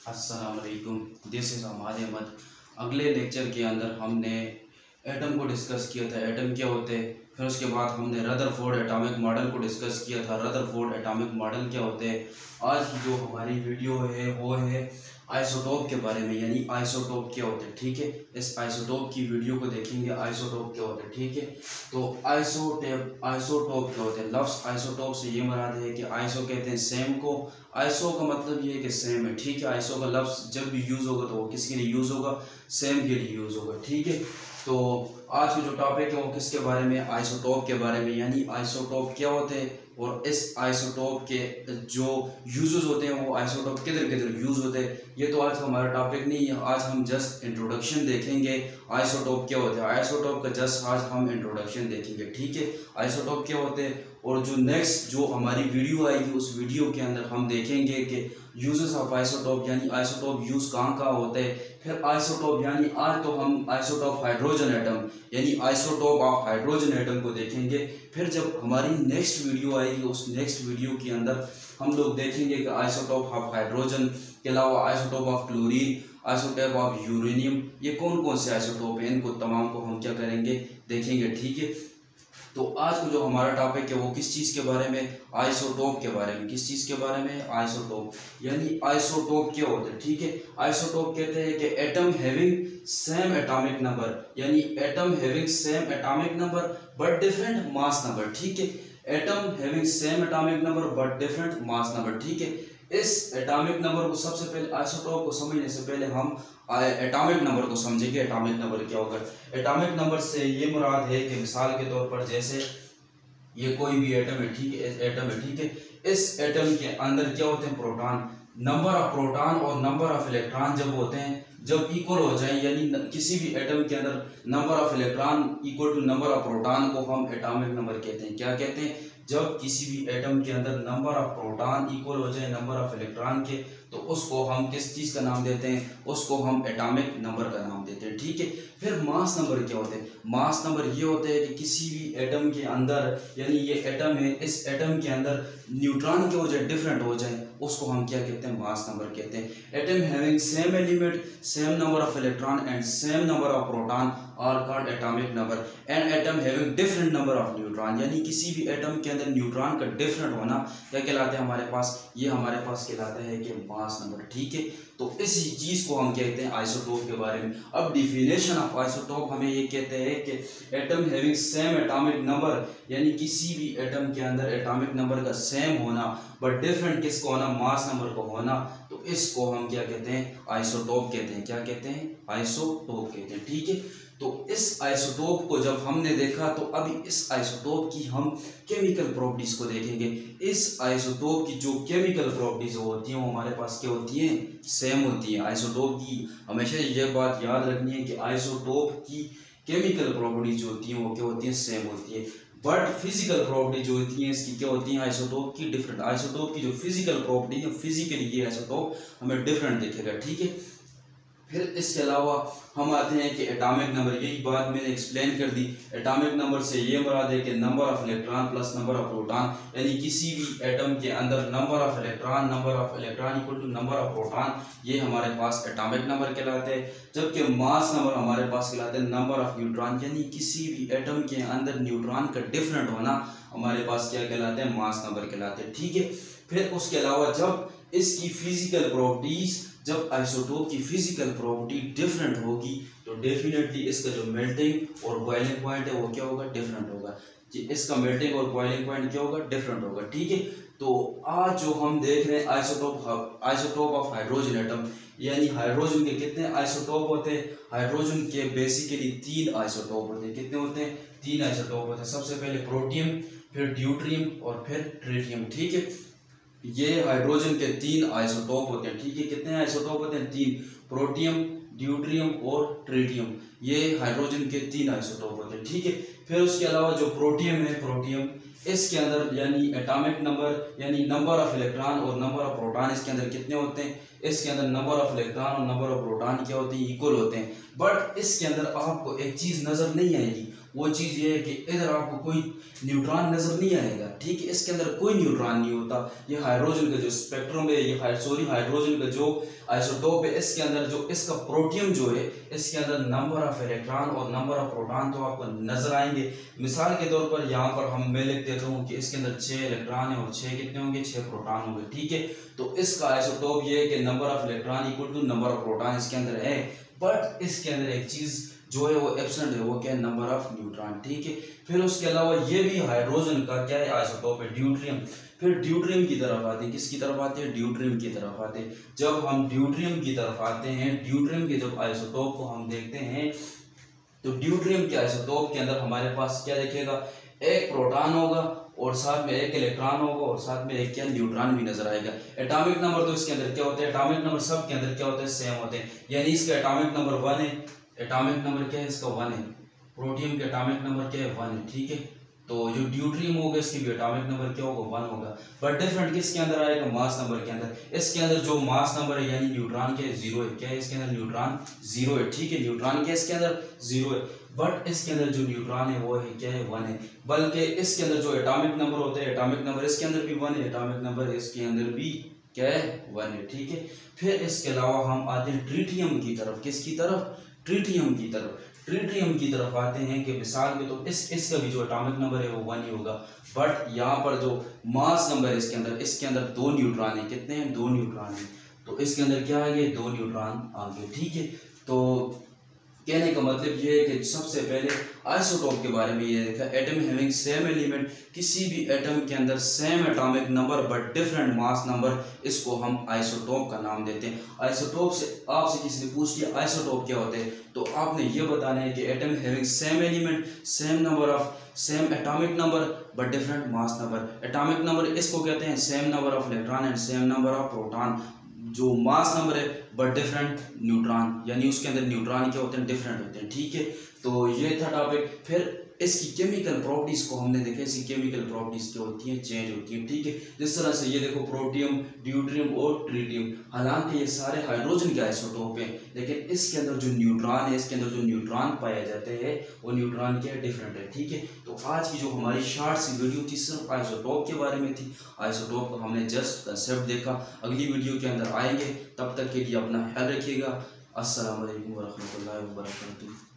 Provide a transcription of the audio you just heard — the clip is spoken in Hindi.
अस्सलाम वालेकुम, दिस इज़ अहमद अहमद। अगले लेक्चर के अंदर हमने एटम को डिस्कस किया था, एटम क्या होते हैं। फिर उसके बाद हमने रदरफोर्ड एटॉमिक मॉडल को डिस्कस किया था, रदरफोर्ड एटॉमिक मॉडल क्या होते हैं। आज की जो हमारी वीडियो है वो है आइसोटोप के बारे में, यानी आइसोटोप क्या होते हैं। ठीक है, इस आइसोटोप की वीडियो को देखेंगे, आइसोटोप क्या होते हैं। ठीक है, तो आइसोटोप क्या होते हैं। लफ्ज़ आइसोटोप से ये मुराद है कि आइसो कहते हैं सेम को, आइसो का मतलब ये है कि सेम है। ठीक है, आइसो का लफ्ज़ जब भी यूज़ होगा तो वो किसके लिए यूज़ होगा, सेम के लिए यूज़ होगा। ठीक है, तो आज का जो टॉपिक है वो किसके बारे में, आइसोटोप के बारे में, यानी आइसोटोप क्या होते हैं और इस आइसोटोप के जो यूजेस होते हैं वो आइसोटोप किधर किधर यूज़ होते हैं। ये तो आज का हमारा टॉपिक नहीं है, आज हम जस्ट इंट्रोडक्शन देखेंगे आइसोटोप क्या होते हैं। आइसोटोप का जस्ट आज हम इंट्रोडक्शन देखेंगे। ठीक है, आइसोटोप क्या होते हैं और जो नेक्स्ट जो हमारी वीडियो आएगी उस वीडियो के अंदर हम देखेंगे कि यूजेस ऑफ आइसोटोप, यानी आइसोटोप यूज़ कहाँ कहाँ होते हैं। फिर आइसोटोप यानी आज तो हम आइसोटोप हाइड्रोजन एटम यानी आइसोटोप ऑफ हाइड्रोजन एटम को देखेंगे। फिर जब हमारी नेक्स्ट वीडियो आएगी उस नेक्स्ट वीडियो के अंदर हम लोग देखेंगे कि आइसोटोप ऑफ हाइड्रोजन के अलावा isotope of chlorine, isotope of uranium, ये कौन कौन से आइसोटोप हैं, इनको तमाम को हम क्या करेंगे, देखेंगे। ठीक है, तो आज को जो हमारा टॉपिक है वो किस चीज़ के बारे में, आइसोटोप के बारे में। किस चीज़ के बारे में, आइसोटोप। यानी आइसोटोप क्या होते हैं। ठीक है, आइसोटोप कहते हैं कि atom having same atomic number, यानी atom having same atomic number but different mass number. ठीक है, atom having same atomic number but different mass number. ठीक है, इस एटॉमिक नंबर को सबसे पहले, आइसोटोप को समझने से पहले हम एटॉमिक नंबर को समझेंगे। एटॉमिक नंबर क्या होगा। एटॉमिक नंबर से ये मुराद है कि मिसाल के तौर पर जैसे ये कोई भी एटम है। ठीक है, एटम है। ठीक है, इस एटम के अंदर क्या होते हैं, प्रोटॉन। नंबर ऑफ प्रोटॉन और नंबर ऑफ इलेक्ट्रॉन जब होते हैं, जब इक्वल हो जाए, यानी किसी भी एटम के अंदर number of electron equal to number of proton को हम एटॉमिक नंबर कहते हैं। क्या कहते हैं, जब किसी भी एटम के अंदर नंबर ऑफ प्रोटॉन इक्वल हो जाए नंबर ऑफ इलेक्ट्रॉन के, तो उसको हम किस चीज़ का नाम देते हैं, उसको हम एटॉमिक नंबर का नाम देते हैं। ठीक है, फिर मास नंबर क्या होते हैं। मास नंबर ये होते हैं कि किसी भी एटम के अंदर, यानी ये एटम है, इस एटम के अंदर न्यूट्रॉन क्या हो जाए, डिफरेंट हो जाए, उसको हम क्या कहते हैं, मास नंबर कहते हैं। Atom having same element, same number of electron and same number of proton are called atomic number. And atom having different number of neutron, यानी किसी भी एटम के अंदर न्यूट्रॉन का डिफरेंट होना क्या कहलाता है हमारे पास, ये हमारे पास कहलाता है कि मास नंबर। ठीक है, तो इसी चीज़ को हम कहते हैं आइसोटोप के बारे में। अब डिफिनेशन ऑफ आइसोटोप हमें ये कहते हैं कि atom having same atomic number, यानी किसी भी एटम के अंदर एटॉमिक नंबर का सेम होना बट डिफरेंट किसको होना, मास नंबर को होना, तो इसको हम क्या कहते हैं, आइसोटोप कहते हैं। क्या कहते हैं, आइसोटोप कहते हैं। ठीक है, तो इस आइसोटोप को जब हमने देखा तो अभी इस आइसोटोप की हम केमिकल प्रॉपर्टीज को देखेंगे। इस आइसोटोप की जो केमिकल प्रॉपर्टीज होती हैं वो हमारे पास क्या होती हैं, सेम होती हैं। आइसोटोप की हमेशा ये बात याद रखनी है कि आइसोटोप की केमिकल प्रॉपर्टीज जो होती हैं वो क्या होती हैं, सेम होती है। बट फिजिकल प्रॉपर्टी जो होती हैं इसकी क्या होती हैं, आइसोटोप की डिफरेंट। आइसोटोप की जो फिजिकल प्रॉपर्टी है, फिजिकली ये आइसोटोप हमें डिफरेंट दिखेगा। ठीक है, फिर इसके अलावा हम आते हैं कि एटॉमिक नंबर, यही बात मैंने एक्सप्लेन कर दी। एटॉमिक नंबर से ये मुराद है कि number of electron plus number of proton, यानी किसी भी एटम के अंदर number of electron equal to number of proton, ये हमारे पास एटॉमिक नंबर कहलाते हैं। जबकि मास नंबर हमारे पास कहलाते हैं नंबर ऑफ न्यूट्रॉन, यानी किसी भी एटम के अंदर न्यूट्रॉन का डिफरेंट होना हमारे पास क्या कहलाते हैं, मास नंबर कहलाते हैं। ठीक है, फिर उसके अलावा जब इसकी फिजिकल प्रॉपर्टीज, जब आइसोटोप की फिजिकल प्रॉपर्टी डिफरेंट होगी तो डेफिनेटली इसका जो मेल्टिंग और बॉइलिंग पॉइंट है वो क्या होगा, डिफरेंट होगा। इसका मेल्टिंग और बॉइलिंग पॉइंट क्या होगा, डिफरेंट होगा। ठीक है, तो आज जो हम देख रहे हैं आइसोटोप ऑफ हाइड्रोजन एटम, यानी हाइड्रोजन के कितने आइसोटोप होते हैं, हाइड्रोजन के बेसिकली 3 आइसोटोप होते हैं। कितने होते हैं, 3 आइसोटोप होते हैं। सबसे पहले प्रोटियम, फिर ड्यूट्रियम और फिर ट्रिटियम। ठीक है, ये हाइड्रोजन के 3 आइसोटोप होते हैं। ठीक है, कितने आइसोटोप होते हैं, 3, प्रोटियम, ड्यूट्रियम और ट्रिटियम, ये हाइड्रोजन के 3 आइसोटोप होते हैं। ठीक है, फिर उसके अलावा जो प्रोटियम है, प्रोटियम इसके अंदर यानी एटॉमिक नंबर, यानी नंबर ऑफ इलेक्ट्रॉन और नंबर ऑफ प्रोटॉन इसके अंदर कितने होते हैं, इसके अंदर नंबर ऑफ इलेक्ट्रॉन और नंबर ऑफ प्रोटॉन क्या होते हैं, इक्वल होते हैं। बट इसके अंदर आपको एक चीज़ नज़र नहीं आएगी, वो चीज़ ये है कि इधर आपको कोई न्यूट्रॉन नज़र नहीं आएगा, ठीक है, इसके अंदर कोई न्यूट्रॉन नहीं होता। ये हाइड्रोजन का जो स्पेक्ट्रम है, ये हाइड्रोजन का जो आइसोटोप है, इसके अंदर जो इसका प्रोटियम जो है, इसके अंदर नंबर ऑफ इलेक्ट्रॉन और नंबर ऑफ प्रोटॉन तो आपको नजर आएंगे। मिसाल के तौर पर यहाँ पर मैं लिख देता हूँ कि इसके अंदर 6 इलेक्ट्रॉन है और 6 कितने होंगे, 6 प्रोटॉन होंगे, ठीक है। तो इसका आइसोटोप ये है कि number of electron equal to number of proton इसके अंदर है, बट इसके अंदर एक चीज़ जो है वो एब्सेंट है, वो क्या है, नंबर ऑफ न्यूट्रॉन, ठीक है। फिर उसके अलावा ये भी हाइड्रोजन का क्या है, आइसोटोप है, ड्यूट्रियम। फिर ड्यूट्रियम की तरफ आते हैं, किसकी तरफ आते हैं, ड्यूट्रियम की तरफ आते हैं। जब हम ड्यूट्रियम की तरफ आते हैं, ड्यूट्रियम के जब आइसोटोप को हम देखते हैं, तो ड्यूट्रियम के आइसोटोप के अंदर हमारे पास क्या दिखेगा, एक प्रोटॉन होगा और साथ में एक इलेक्ट्रॉन होगा और साथ में एक क्या, न्यूट्रॉन भी नजर आएगा। एटॉमिक नंबर तो इसके अंदर क्या होते हैं, एटॉमिक नंबर सब के अंदर क्या होते हैं, सेम होते हैं, यानी इसका एटॉमिक नंबर 1 है। एटॉमिक नंबर क्या है इसका, 1 है। प्रोटियम का एटॉमिक नंबर क्या है, 1 है, ठीक है। तो जो ड्यूट्रियम होगा इसकी भी एटॉमिक नंबर क्या होगा, 1 होगा, बट डिफरेंट किसके अंदर आएगा, मास नंबर के अंदर। इसके अंदर जो मास नंबर है यानी न्यूट्रॉन के 0 है, क्या है इसके अंदर, न्यूट्रॉन 0 है, ठीक है। न्यूट्रॉन के इसके अंदर 0 है, बट इसके अंदर जो न्यूट्रॉन है वो है क्या है, 1 है। बल्कि इसके अंदर जो एटॉमिक नंबर होते हैं, एटॉमिक नंबर इसके अंदर भी 1 है, एटॉमिक नंबर इसके अंदर भी क्या है, 1 है, ठीक है। फिर इसके अलावा हम आते हैं ट्रिटियम की तरफ, किसकी तरफ, ट्रिटियम की तरफ। ट्रिटियम की तरफ आते हैं कि मिसाल के तो इसका भी जो एटॉमिक नंबर है वो 1 ही होगा, बट यहाँ पर जो मास नंबर है इसके अंदर 2 न्यूट्रॉन है, कितने हैं, 2 न्यूट्रॉन है। तो इसके अंदर क्या आ गए, 2 न्यूट्रॉन आ गए, ठीक है। तो कहने का मतलब ये है कि सबसे पहले आइसोटोप के बारे में ये देखा, एटम हैविंग सेम एलिमेंट, किसी भी एटम के अंदर same atomic number but different mass number, इसको हम आइसोटोप का नाम देते हैं। आइसोटोप से आपसे किसी ने पूछ लिया आइसोटोप क्या होते हैं, तो आपने ये बताना है कि atom having same element, same number of, same atomic number but different mass number. Atomic number इसको कहते हैं same number of electron and same number of proton. जो मास नंबर है बट डिफरेंट न्यूट्रॉन, यानी उसके अंदर न्यूट्रॉन क्या होते हैं, डिफरेंट होते हैं, ठीक है। तो ये था टॉपिक। फिर इसकी केमिकल प्रॉपर्टीज को हमने देखा, इसकी केमिकल प्रॉपर्टीज क्या होती हैं, चेंज होती हैं, ठीक है। जिस तरह से ये देखो प्रोटियम, ड्यूट्रियम और ट्रिटियम, हालांकि ये सारे हाइड्रोजन के आइसोटोप हैं, लेकिन इसके अंदर जो न्यूट्रॉन है, इसके अंदर जो न्यूट्रॉन पाए जाते हैं वो न्यूट्रॉन क्या है, डिफरेंट है, ठीक है। तो आज की जो हमारी शॉर्ट सी वीडियो थी सिर्फ आइसोटोप के बारे में थी। आइसोटोप को हमने जस्ट कंसेप्ट देखा। अगली वीडियो के अंदर आएंगे, तब तक के लिए अपना ख्याल रखिएगा। अस्सलाम वालेकुम व रहमतुल्लाहि व बरकातुहू।